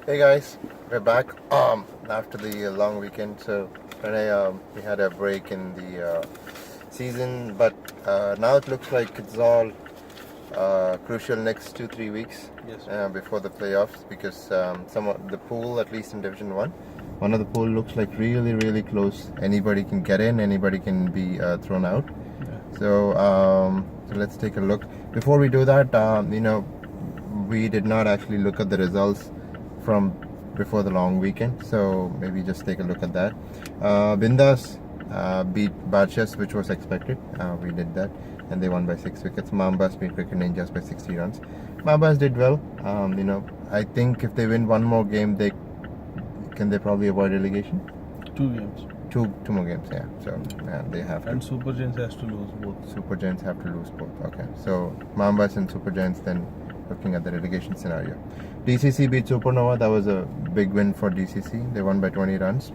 Hey guys, we're back after the long weekend. So today we had a break in the season, but now it looks like it's all crucial next 2-3 weeks Yes. before the playoffs because some of the pool, at least in Division one of the pool looks like really close. Anybody can get in, anybody can be thrown out. Yeah. So let's take a look. Before we do that, we did not actually look at the results from before the long weekend, so maybe just take a look at that. Bindas beat Badshas, which was expected. We did that, and they won by 6 wickets. Mambas beat Cricket Ninjas by 60 runs. Mambas did well. I think if they win one more game, they probably avoid relegation. 2 games. Two more games, yeah. So they have to. And Super Giants has to lose both. Super Giants have to lose both. Okay, so Mambas and Super Giants then looking at the relegation scenario. DCC beat Supernova. That was a big win for DCC. They won by 20 runs.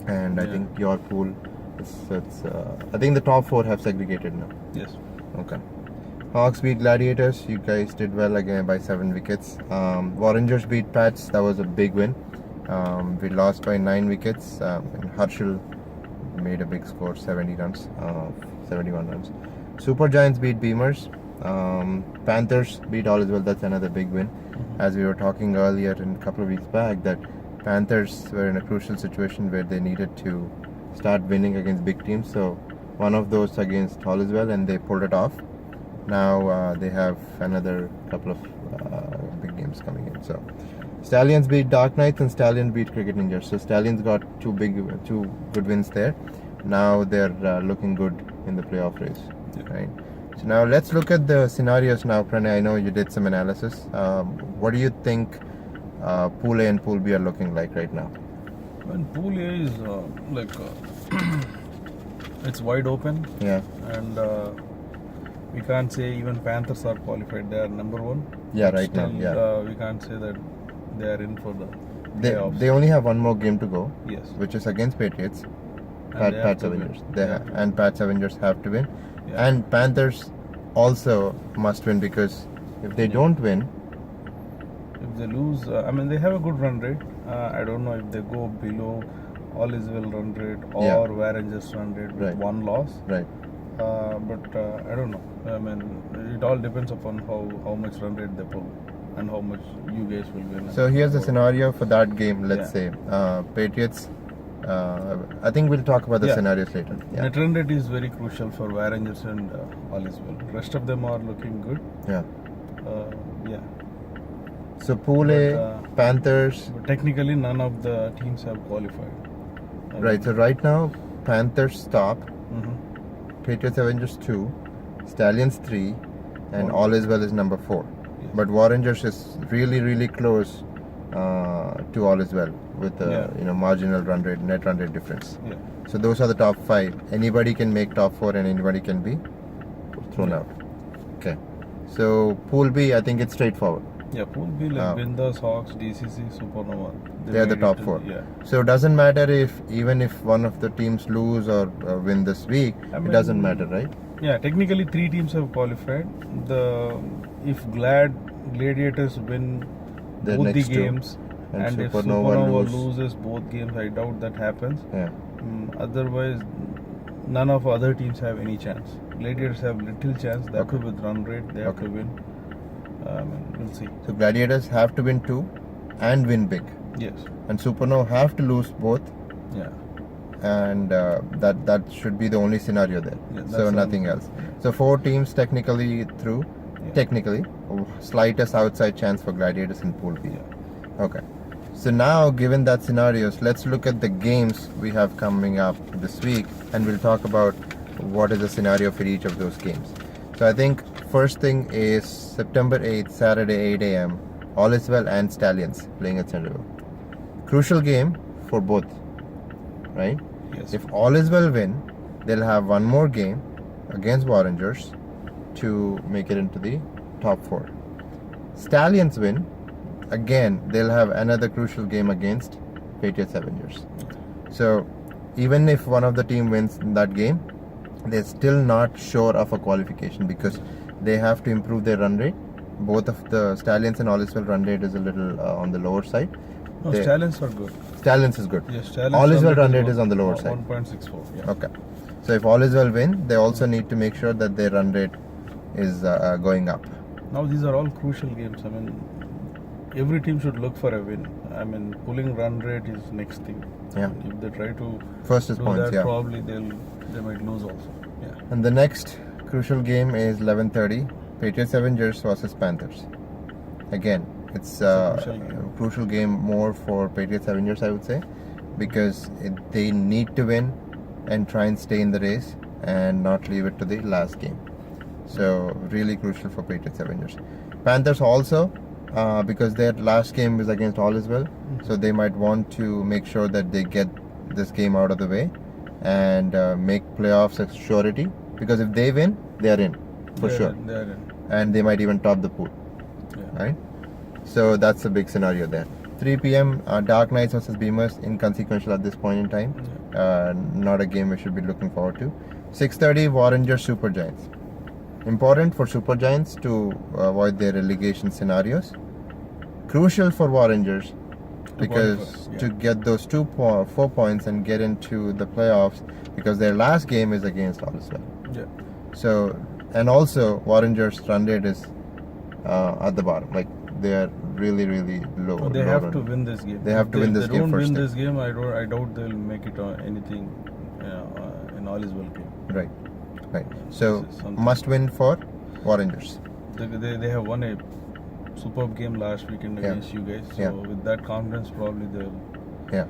And I think your pool, I think the top 4 have segregated now. Yes. Okay. Hawks beat Gladiators. You guys did well again by 7 wickets. Warringers beat Pats. That was a big win. We lost by 9 wickets. And Harshal made a big score, 71 runs. Super Giants beat Beamers. Panthers beat All Is Well. That's another big win. As we were talking earlier in a couple of weeks back, that Panthers were in a crucial situation where they needed to start winning against big teams. So one of those against All Is Well, and they pulled it off. Now they have another couple of big games coming in. So Stallions beat Dark Knights and Stallions beat Cricket Ninjas. So Stallions got two good wins there. Now they're looking good in the playoff race, right? So now let's look at the scenarios now, Pranay. I know you did some analysis. What do you think Pool A and Pool B are looking like right now? When Pool A is it's wide open. Yeah. And we can't say even Panthers are qualified. They are number 1. Yeah, But right still, now. Yeah. we can't say that they are in for the playoffs. They only have one more game to go, Yes. which is against Patriots. And they have Pats to win. Avengers. Yeah. And Pats Avengers have to win. Yeah. And Panthers also must win because if they don't win, If they lose, they have a good run rate. I don't know if they go below All Is Well run rate or Yeah. Warringers run rate with Right. 1 loss. right? But I don't know. It all depends upon how much run rate they pull and how much you guys will win. So here's the So, scenario for that game. Let's say Patriots. I think we'll talk about the Yeah. scenarios later. Yeah. Net run rate is very crucial for Warringers and All Is Well. Rest of them are looking good. Yeah. Yeah. So Pool A, But, Panthers. But technically, none of the teams have qualified. Right. So right now, Panthers top, Mhm. Patriots Avengers 2, Stallions 3, and Oh. All Is Well is number 4. Yes. But Warringers is really close to All Is Well with the Yeah. marginal net run rate difference. Yeah. So those are the top 5. Anybody can make top 4 and anybody can be thrown Yeah. out. Okay. So Pool B, I think it's straightforward. Yeah, Pool B like Bindas, Hawks, DCC, Supernova. They are the made top it 4. Yeah. So it doesn't matter even if one of the teams lose or win this week, it doesn't matter, right? Yeah, technically 3 teams have qualified. If Gladiators win The both the next two. games And if Supernova Supernova lose. loses both games, I doubt that happens. Yeah. Otherwise, none of other teams have any chance. Gladiators have little chance. That Okay. too with run rate, they have Okay. to win. We'll see. So Gladiators have to win 2 and win big. Yes. And Supernova have to lose both, Yeah. and that should be the only scenario there. Yeah, So that's nothing all. else. So 4 teams technically through. Yeah. Technically, slightest outside chance for Gladiators in Pool B. Yeah. Okay. So now, given that scenarios, let's look at the games we have coming up this week, and we'll talk about what is the scenario for each of those games. So I think first thing is September 8th, Saturday 8 a.m. All Is Well and Stallions playing at Centerville. Crucial game for both, right? Yes. If All Is Well win, they'll have one more game against Warringers to make it into the top 4. Stallions win, again they'll have another crucial game against Patriots Avengers. So even if one of the team wins in that game, they're still not sure of a qualification because they have to improve their run rate. Both of the Stallions and All Is Well run rate is a little on the lower side. No, They- Stallions are good. Stallions is good. Yes, Stallions. All is well run one- rate is on the lower side. 1.64. Yeah. Okay. So if All is well win, they also need to make sure that their run rate is going up. Now these are all crucial games. I mean, every team should look for a win. I mean, pulling run rate is next thing. Yeah. If they try to First is do points, that, yeah. probably they might lose also. Yeah. And the next crucial game is 11:30, Patriots Avengers versus Panthers. Again, it's a a crucial game. crucial game more for Patriots Avengers, I would say, because they need to win and try and stay in the race and not leave it to the last game. So really crucial for Patriots Avengers. Panthers also, because their last game was against All is well, so they might want to make sure that they get this game out of the way and make playoffs a surety. Because if they win, they are in for They're sure, in, they're in. and they might even top the pool, Yeah. right? So that's a big scenario there. 3 p.m. Dark Knights versus Beamers, inconsequential at this point in time. Not a game we should be looking forward to. 6:30 Warriors Super Giants. Important for Super Giants to avoid their relegation scenarios. Crucial for Warriors because qualify, yeah. to get those 4 points and get into the playoffs, because their last game is against All is well. Yeah. So, and also Warriors run rate is at the bottom. Like they are really low. So they low have run to rate. win this game. They have to win this If they game don't first win thing. this game, I doubt they'll make it anything in All is well game. Right. So This is something- must win for Warriors. They have won a superb game last weekend Yeah. against you guys. So Yeah. with that confidence, probably Yeah.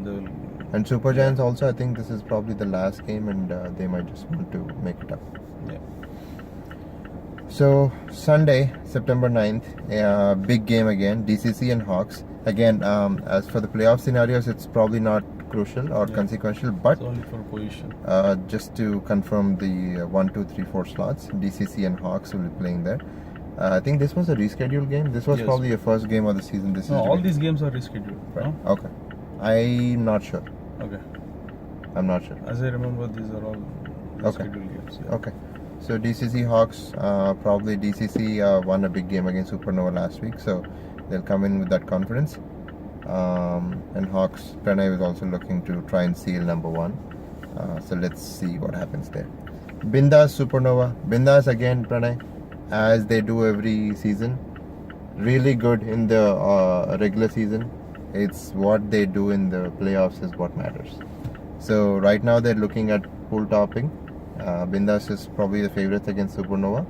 they'll And Super Giants also, I think this is probably the last game, and they might just want to make it up. yeah. So Sunday, September 9th, big game again, DCC and Hawks. Again, as for the playoff scenarios, it's probably not crucial or Yeah. consequential, but It's only for position. just to confirm the 1, 2, 3, 4 slots, DCC and Hawks will be playing there. I think this was a rescheduled game. This was Yes. probably your first game of the season. This No, is all these games are rescheduled. right. No? Okay, I'm not sure. Okay. I'm not sure. As I remember, these are all rescheduled games. Yeah. Okay. So DCC Hawks, probably DCC won a big game against Supernova last week, so they'll come in with that confidence. And Hawks, Pranay is also looking to try and seal number 1. So let's see what happens there. Bindas Supernova. Bindas again, Pranay, as they do every season. Really good in the regular season. It's what they do in the playoffs is what matters. So right now they're looking at pool topping. Bindas is probably the favorites against Supernova,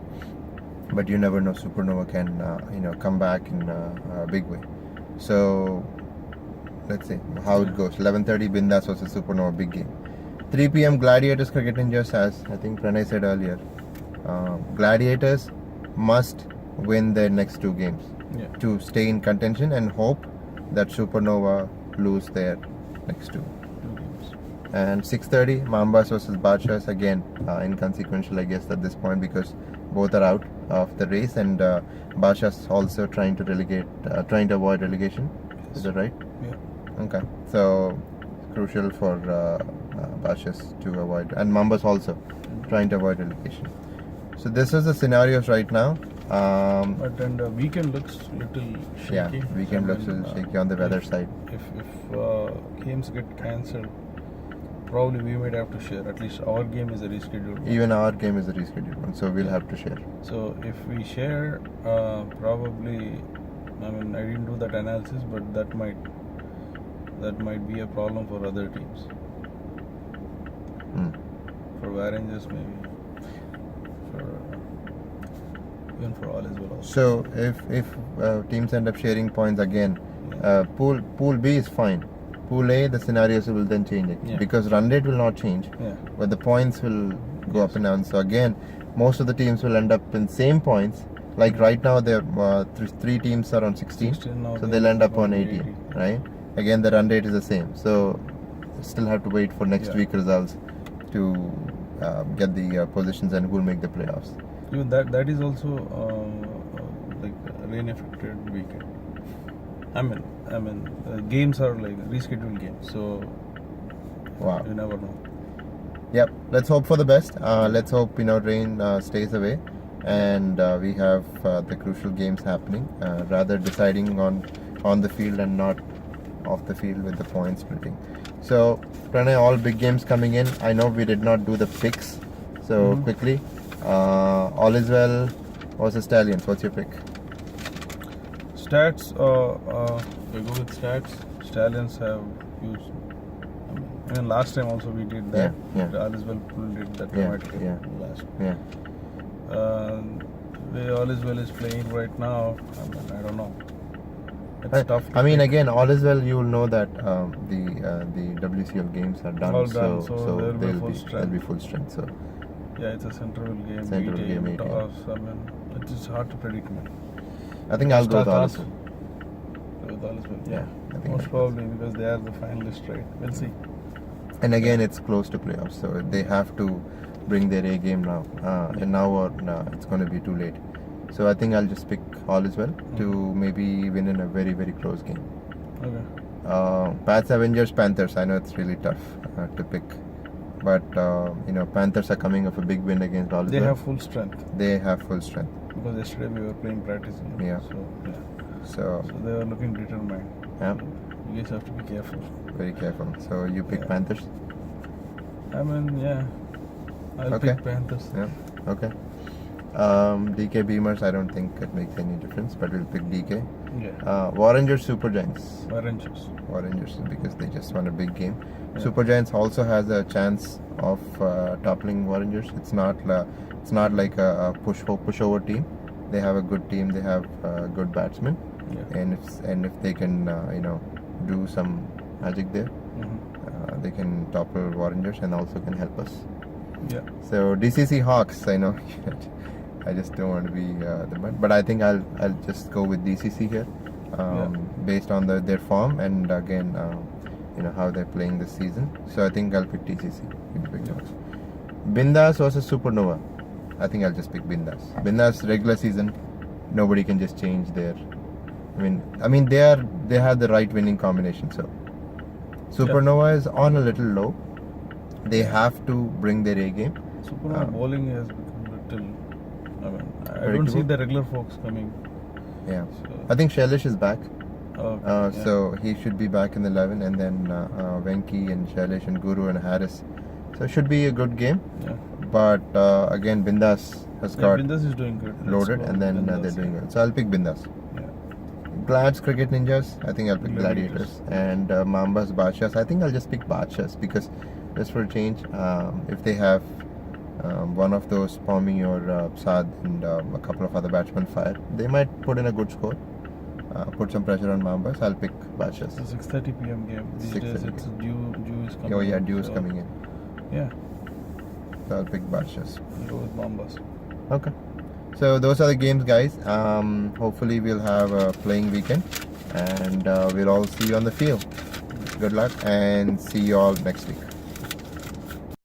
but you never know. Supernova can come back in a big way. So let's see how it goes. 11:30 Bindas versus Supernova, big game. 3 p.m. Gladiators Cricket Ninjas, as I think Pranay said earlier. Gladiators must win their next 2 games Yeah. to stay in contention and hope that Supernova lose their next 2. 2 games. And 6:30 Mambas versus Badshahs, again inconsequential I guess at this point, because both are out of the race, and Badshahs also trying to avoid relegation. Is that right? Yeah. Okay, so crucial for Badshahs to avoid, and Mambas also trying to avoid relegation. So this is the scenarios right now. But and weekend looks little shaky. Yeah, weekend looks a little shaky on the weather side. If games get cancelled, probably we might have to share. At least our game is a rescheduled one. Even our game is a rescheduled one, so we'll have to share. So if we share, probably, I mean, I didn't do that analysis, but that might be a problem for other teams. Hmm. For Warriors, maybe. Even for all as well. Also. So if teams end up sharing points again, Yeah. Pool B is fine. Pool A, the scenarios will then change Yeah. because run rate will not change, Yeah. but the points will go up and down. So again, most of the teams will end up in same points. Like right now, there three teams are on 16, 16 now so they they'll end up on are 18, right? Again, the run rate is the same. So still have to wait for next Yeah. week results to get the positions and who will make the playoffs. Even that is also like rain affected weekend. I mean, games are like rescheduled games, so Wow. you never know. Yep. Let's hope for the best. Let's hope rain stays away, and we have the crucial games happening, rather deciding on the field and not off the field with the point splitting. So Pranay, all big games coming in. I know we did not do the picks, so quickly. All is well versus Stallions. What's your pick? Stats, we go with stats. Stallions have used. I mean, last time also we did that. Yeah. All is well did that Yeah, dramatically yeah. last. Yeah. The All is well is playing right now. I don't know. It's tough. I mean, again, all is well. You'll know that the WCL games are done, All done, so so they'll be full they'll strength. be full strength. So Yeah, it's a central game. Central 8 game, a.m. 8 a.m. toss. I mean, it's hard to predict, man. I think I'll go with all is Toss. well. With All is well. Yeah, I think Most I'll- probably because they are the finalists, right? We'll see. And again, it's close to playoffs, so they have to bring their A game now. And now or it's going to be too late. So I think I'll just pick all is well to maybe win in a very, very close game. Okay. Pats, Avengers, Panthers. I know it's really tough to pick, but Panthers are coming off a big win against all is They well. have full strength They have full strength. because yesterday we were playing practice. Yeah. So So they were looking determined. yeah, You guys have to be careful. very careful. So you pick Yeah. Panthers. I mean, yeah. I'll Okay. pick Panthers. Yeah. Okay. DK Beamers. I don't think it makes any difference, but we'll pick DK. Yeah. Warrangers, Super Giants. Oranges. Warrangers because they just won a big game. Yeah. Super Giants also has a chance of toppling Warrangers. It's not like a pushover team. They have a good team. They have good batsmen, Yeah. and if they can do some magic there, Mm-hmm. they can topple Warrangers and also can help us. Yeah. So DCC Hawks, I know. I just don't want to be the man, but I think I'll just go with DCC here, based on their form and again, how they're playing this season. So I think I'll pick DCC. Bindas versus Supernova. I think I'll just pick Bindas. Bindas regular season, nobody can just change their. I mean they have the right winning combination. So Supernova is on a little low. They have to bring their A game. Supernova bowling has become little. I mean, I don't Predictable? see the regular folks coming. Yeah, So, I think Shailesh is back. yeah. So he should be back in the 11, and then Venki and Shailesh and Guru and Harris. So it should be a good game. Yeah. But again, Bindas has got Bindas is doing good. Let's loaded, go and then Bindas, they're doing yeah. well. So I'll pick Bindas. Yeah. Glad's Cricket Ninjas. I think I'll pick Gladiators. Gladiators. And Mambas Badshahs. I think I'll just pick Badshahs because just for a change, if they have one of those Pommy or Saad and a couple of other batsmen fire, they might put in a good score. Put some pressure on Mambas. I'll pick Badshahs. It's a 6:30 p.m. game. These 6:30 days it's Dew is coming. Oh yeah, in, Dew is so, coming in. Yeah. So I'll pick Badshahs. We'll go with Bombas. Okay. So those are the games, guys. Hopefully we'll have a playing weekend, and we'll all see you on the field. Good luck, and see you all next week.